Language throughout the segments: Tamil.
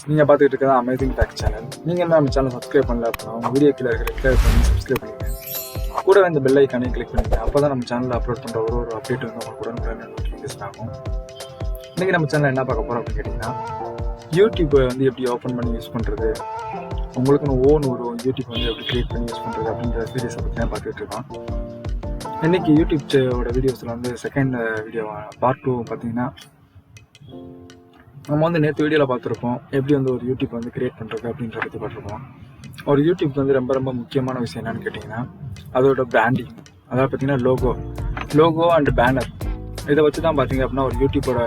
நீங்கள் பார்த்துட்டு இருக்கிறதா அமேசிங் ஃபேக்ட் சேனல். நீங்கள் என்ன நம்ம சேனல் சப்ஸ்கிரைப் பண்ணல அப்படின்னா உங்கள் வீடியோ கீழே இருக்கிற கிளிக் பண்ணி சப்ஸ்கிரைப் பண்ணிடுங்க. கூட இந்த பெல் ஐக்கானே கிளிக் பண்ணிடுங்க. அப்போ தான் நம்ம சேனலில் அப்லோட் பண்ணுற ஒரு அப்டேட் வந்து உங்களுக்கு உடனுக்குடன் நோட்டிஃபிகேஷன் ஆகும். இன்றைக்கி நம்ம சேனலில் என்ன பார்க்க போகிறோம் அப்படின்னு கேட்டிங்கன்னா, யூடியூப்பை வந்து எப்படி ஓப்பன் பண்ணி யூஸ் பண்ணுறது, உங்களுக்குன்னு ஓன் ஒரு யூடியூப் வந்து எப்படி க்ரியேட் பண்ணி யூஸ் பண்ணுறது அப்படின்ற சீரியஸை பற்றி தான் பார்த்துட்டு இருக்கோம். இன்றைக்கி யூடியூப்போட வீடியோஸில் வந்து செகண்ட் வீடியோ பார்ட் 2 பார்த்தீங்கன்னா, நம்ம வந்து நேற்று வீடியோவில் பார்த்துருப்போம் எப்படி வந்து ஒரு யூடியூப் வந்து கிரியேட் பண்ணுறது அப்படின்ற பற்றி பார்த்துருப்போம். ஒரு யூடியூப் வந்து ரொம்ப ரொம்ப முக்கியமான விஷயம் என்னன்னு கேட்டிங்கன்னா, அதோட பிராண்டிங். அதாவது பார்த்திங்கன்னா லோகோ அண்ட் பேனர். இதை வச்சு தான் பார்த்திங்க அப்படின்னா ஒரு யூடியூப்போட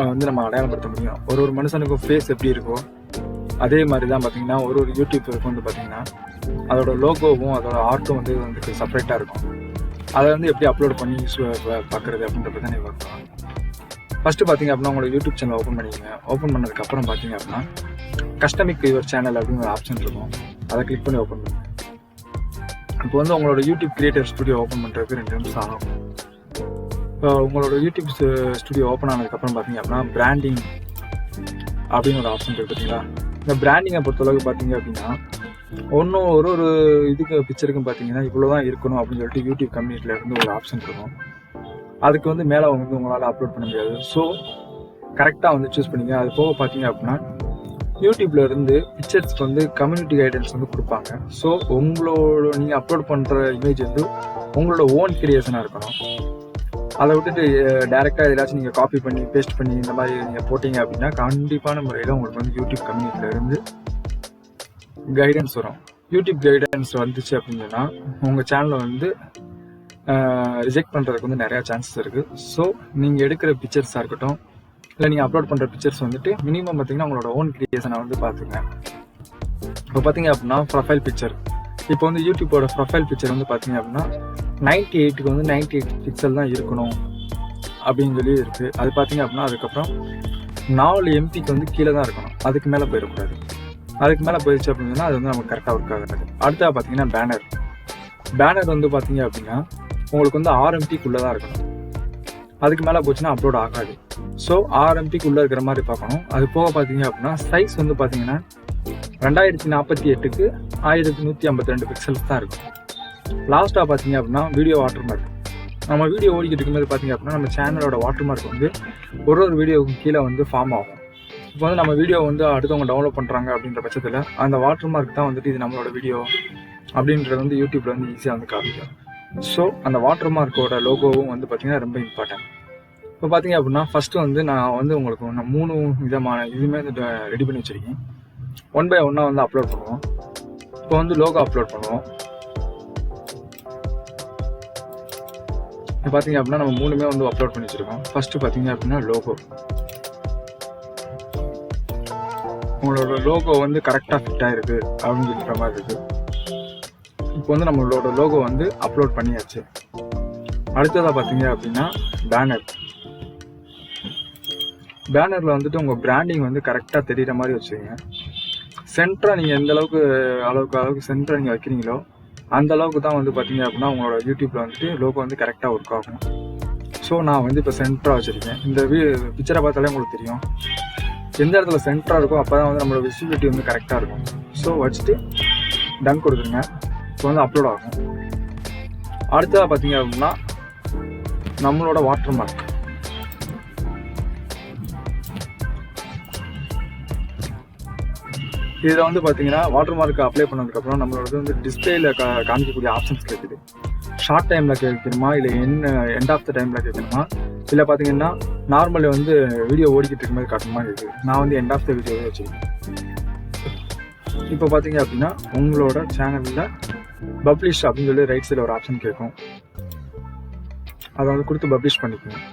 வந்து நம்ம அடையாளப்படுத்த முடியும். ஒரு மனுஷனுக்கும் ஃபேஸ் எப்படி இருக்கோ அதே மாதிரி தான் பார்த்திங்கன்னா ஒரு யூடியூப்பருக்கு வந்து பார்த்திங்கன்னா அதோட லோகோவும் அதோட ஆர்ட்டும் வந்து செப்பரேட்டாக இருக்கும். அதை வந்து எப்படி அப்லோட் பண்ணி பார்க்குறது அப்படின்றத தான் நீங்கள் பார்க்கலாம். ஃபஸ்ட்டு பார்த்திங்க அப்படின்னா உங்களோட யூடியூப் சேனல் ஓப்பன் பண்ணிக்கங்க. ஓப்பன் பண்ணதுக்கப்புறம் பார்த்திங்க அப்படின்னா கஸ்டமிக் யுவர் சேனல் அப்படின்னு ஒரு ஆப்ஷன் இருக்கும். அதை கிளிக் பண்ணி ஓப்பன் பண்ணுங்க. இப்போ வந்து உங்களோட யூடியூப் கிரியேட்டர் ஸ்டுடியோ ஓப்பன் பண்ணுறதுக்கு 2 நிமிஷம் ஆகும். இப்போ உங்களோட யூடியூப் ஸ்டுடியோ ஓப்பன் ஆனதுக்கப்புறம் பார்த்திங்க அப்படின்னா பிராண்டிங் அப்படின்னு ஒரு ஆப்ஷன் இருக்குது பார்த்தீங்களா. இந்த பிராண்டிங்கை பொறுத்தளவுக்கு பார்த்திங்க அப்படின்னா ஒரு இதுக்கு பிக்சருக்கும் பார்த்தீங்கன்னா இவ்வளோ தான் இருக்கணும் அப்படின்னு சொல்லிட்டு யூடியூப் கம்யூனிட்டியில் இருந்து ஒரு ஆப்ஷன் இருக்கும். அதுக்கு வந்து மேலே வந்து உங்களால் அப்லோட் பண்ண முடியாது. ஸோ கரெக்டாக வந்து சூஸ் பண்ணிங்க. அது போக பார்த்தீங்க அப்படின்னா யூடியூப்ல இருந்து பிக்சர்ஸ்க்கு வந்து கம்யூனிட்டி கைடன்ஸ் வந்து கொடுப்பாங்க. ஸோ உங்களோட நீங்கள் அப்லோட் பண்ணுற இமேஜ் வந்து உங்களோட ஓன் கிரியேஷனாக இருக்கணும். அதை விட்டுட்டு டேரெக்டாக ஏதாச்சும் நீங்கள் காப்பி பண்ணி பேஸ்ட் பண்ணி இந்த மாதிரி நீங்கள் போட்டிங்க அப்படின்னா கண்டிப்பான முறையில் உங்களுக்கு வந்து யூடியூப் கம்யூனிட்டியில் இருந்து கைடன்ஸ் வரும். யூடியூப் கைடன்ஸ் வந்துச்சு அப்படின்னா உங்கள் சேனலை வந்து ரிஜெக்ட் பண்ணுறதுக்கு வந்து நிறையா சான்சஸ் இருக்குது. ஸோ நீங்கள் எடுக்கிற பிக்சர்ஸாக இருக்கட்டும் இல்லை நீங்கள் அப்லோட் பண்ணுற பிக்சர்ஸ் வந்துட்டு மினிமம் பார்த்திங்கன்னா உங்களோட ஓன் கிரியேஷனை வந்து பார்த்துங்க. இப்போ பார்த்திங்க அப்படின்னா ப்ரொஃபைல் பிக்சர். இப்போ வந்து யூடியூப்போட ப்ரொஃபைல் பிக்சர் வந்து பார்த்திங்க அப்படின்னா 98க்கு வந்து 98 பிக்சல் தான் இருக்கணும் அப்படின்னு சொல்லி இருக்குது. அது பார்த்திங்க அப்படின்னா அதுக்கப்புறம் 4 MBக்கு வந்து கீழே தான் இருக்கணும். அதுக்கு மேலே போயிடக்கூடாது. அதுக்கு மேலே போயிடுச்சு அப்படின்னா அது வந்து நமக்கு கரெக்டாக ஒர்க் ஆகாது. அடுத்தது பார்த்திங்கன்னா பேனர் வந்து பார்த்திங்க அப்படின்னா உங்களுக்கு வந்து 6 MBக்குள்ளே தான் இருக்கணும். அதுக்கு மேலே போச்சுன்னா அப்லோட் ஆகாது. ஸோ 6 MBக்குள்ளே இருக்கிற மாதிரி பார்க்கணும். அது போக பார்த்தீங்க அப்படின்னா சைஸ் வந்து பார்த்தீங்கன்னா 2048க்கு 1152 பிக்சல்ஸ் தான் இருக்கும். லாஸ்ட்டாக பார்த்தீங்க அப்படின்னா வீடியோ வாட்டர்மார்க். நம்ம வீடியோ ஓடிக்கிட்டு இருக்கும்போது பார்த்தீங்க அப்படின்னா நம்ம சேனலோட வாட்டர்மார்க் வந்து ஒரு வீடியோவுக்கு கீழே வந்து ஃபார்ம் ஆகும். இப்போ வந்து நம்ம வீடியோ வந்து அடுத்தவங்க டவுன்லோட் பண்ணுறாங்க அப்படின்ற பட்சத்தில் அந்த வாட்டர்மார்க் தான் வந்துட்டு இது நம்மளோட வீடியோ அப்படின்றது வந்து யூடியூப்ல வந்து ஈஸியாக வந்து காமிக்கும். ஸோ அந்த வாட்டர்மார்க்கோட லோகோவும் வந்து பார்த்திங்கன்னா ரொம்ப இம்பார்ட்டன்ட். இப்போ பார்த்திங்க அப்படின்னா ஃபஸ்ட்டு வந்து நான் வந்து உங்களுக்கு 3 விதமான இதுவுமே ரெடி பண்ணி வச்சுருக்கேன். 1 by 1 வந்து அப்லோட் பண்ணுவோம். இப்போ வந்து லோகோ அப்லோட் பண்ணுவோம். இப்போ பார்த்திங்க அப்படின்னா நம்ம 3மே வந்து அப்லோட் பண்ணி வச்சுருக்கோம். ஃபஸ்ட்டு பார்த்திங்க அப்படின்னா லோகோ. உங்களோட லோகோ வந்து கரெக்டாக ஃபிட் ஆகிருக்கு அப்படின்னு சொல்கிற மாதிரி இருக்குது. இப்போ வந்து நம்மளோட லோகோ வந்து அப்லோட் பண்ணியாச்சு. அடுத்ததாக பார்த்தீங்க அப்படின்னா பேனரில் வந்துட்டு உங்கள் பிராண்டிங் வந்து கரெக்டாக தெரிகிற மாதிரி வச்சுக்கோங்க. சென்டராக நீங்கள் எந்த அளவுக்கு சென்டராக நீங்கள் வைக்கிறீங்களோ அந்த அளவுக்கு தான் வந்து பார்த்தீங்க அப்படின்னா உங்களோட யூடியூப்பில் வந்துட்டு லோகோ வந்து கரெக்டாக ஒர்க் ஆகும். ஸோ நான் வந்து இப்போ சென்டராக வச்சுருக்கேன். இந்த பிக்சரை பார்த்தாலே உங்களுக்கு தெரியும் எந்த இடத்துல சென்டராக இருக்கோ அப்போ தான் வந்து நம்மளோட விசிபிலிட்டி வந்து கரெக்டாக இருக்கும். ஸோ வச்சுட்டு டன் கொடுத்துருங்க. இப்போ வந்து அப்லோட் ஆகும். அடுத்ததாக பார்த்தீங்க அப்படின்னா நம்மளோட வாட்டர்மார்க். இதில் வந்து பார்த்தீங்கன்னா வாட்டர்மார்க் அப்ளை பண்ணதுக்கப்புறம் நம்மளோட வந்து டிஸ்பிளேல காமிக்கக்கூடிய ஆப்ஷன்ஸ் கேட்குது. ஷார்ட் டைமில் கேட்கணுமா இல்லை எண்ட் ஆஃப் த டைமில் கேட்கணுமா இல்லை பார்த்தீங்கன்னா நார்மலி வந்து வீடியோ ஓடிக்கிட்டு இருக்க மாதிரி காட்டுற மாதிரி இருக்குது. நான் வந்து எண்ட் ஆஃப் த வீடியோவே வச்சுருக்கேன். இப்போ பார்த்தீங்க அப்படின்னா உங்களோட சேனலில் பப்ளிஷ் அப்படின்னு சொல்லி ரைட் சைடில் ஒரு ஆப்ஷன் கேட்கும். அதை வந்து கொடுத்து பப்ளிஷ் பண்ணிக்கணும்.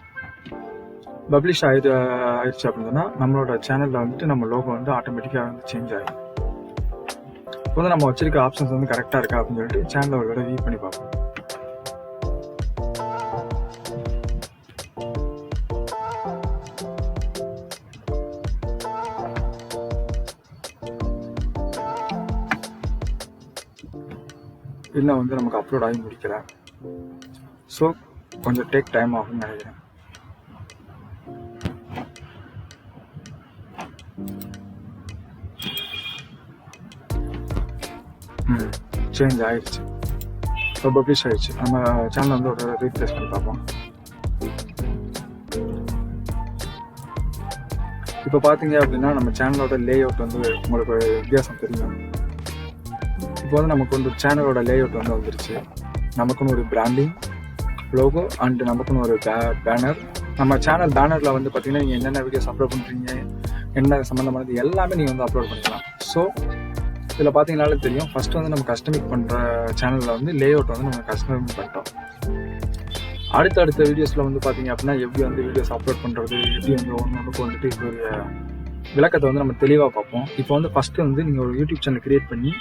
பப்ளிஷ் ஆயிடுச்சு அப்படின்னா நம்மளோட சேனலில் வந்துட்டு நம்ம லோகோ வந்து ஆட்டோமேட்டிக்காக வந்து சேஞ்ச் ஆகிடும். இப்போ வந்து நம்ம வச்சிருக்க ஆப்ஷன்ஸ் வந்து கரெக்டாக இருக்கா அப்படின்னு சொல்லிட்டு சேனலை ஒரு வியூ பண்ணி பார்ப்போம். இன்னும் வந்து நமக்கு அப்லோட் ஆகி முடிக்கல. ஸோ கொஞ்சம் டேக் டைம் ஆகும்னு நினைக்கிறேன். சேஞ்ச் ஆயிடுச்சு, இப்போ பப்ளிஷ் ஆயிடுச்சு. நம்ம சேனல் வந்து ஒரு ரீப்ளேஸ் பண்ணி பார்ப்போம். இப்போ பார்த்தீங்க அப்படின்னா நம்ம சேனலோட லே அவுட் வந்து உங்களுக்கு வித்தியாசம் தெரியும். இப்போ வந்து நமக்கு வந்து சேனலோட லே அவுட் வந்து வந்துருச்சு. நமக்குன்னு ஒரு பிராண்டிங், லோகோ அண்ட் நமக்குன்னு ஒரு பேனர். நம்ம சேனல் பேனரில் வந்து பார்த்தீங்கன்னா நீங்கள் என்னென்ன வீடியோஸ் அப்லோட் பண்ணுறீங்க, என்ன சம்மந்தமானது எல்லாமே நீங்கள் வந்து அப்லோட் பண்ணிக்கலாம். ஸோ இதில் பார்த்தீங்கன்னாலே தெரியும், ஃபஸ்ட்டு வந்து நம்ம கஸ்டமைஸ் பண்ணுற சேனலில் வந்து லே அவுட் வந்து நம்ம கஸ்டமைஸ் பண்ணிட்டோம். அடுத்த வீடியோஸில் வந்து பார்த்தீங்க அப்படின்னா எப்படி வந்து வீடியோஸ் அப்லோட் பண்ணுறது, எப்படி வந்து ஒன்றுக்கு வந்துட்டு ஒரு விளக்கத்தை வந்து நம்ம தெளிவாக பார்ப்போம். இப்போ வந்து ஃபஸ்ட்டு வந்து நீங்கள் ஒரு யூடியூப் சேனல் க்ரியேட் பண்ணி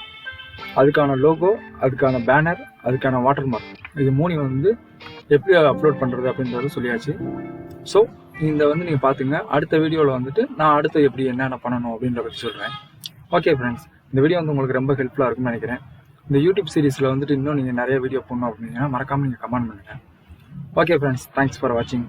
அதுக்கான லோகோ, அதுக்கான பேனர், அதுக்கான வாட்டர் மார்க், இது 3 வந்து எப்படி அப்லோட் பண்ணுறது அப்படின்றது சொல்லியாச்சு. ஸோ இந்த வந்து நீங்கள் பார்த்துங்க. அடுத்த வீடியோவில் வந்துட்டு நான் அடுத்து எப்படி என்னென்ன பண்ணணும் அப்படின்ற பற்றி சொல்கிறேன். ஓகே ஃப்ரெண்ட்ஸ், இந்த வீடியோ வந்து உங்களுக்கு ரொம்ப ஹெல்ப்ஃபுல்லாக இருக்கும்னு நினைக்கிறேன். இந்த யூடியூப் சீரிஸில் வந்துட்டு இன்னும் நீங்கள் நிறைய வீடியோ போடணும் அப்படின்னா மறக்காமல் நீங்கள் கமெண்ட் பண்ணுங்கள். ஓகே ஃப்ரெண்ட்ஸ், தேங்க்ஸ் ஃபார் வாட்சிங்.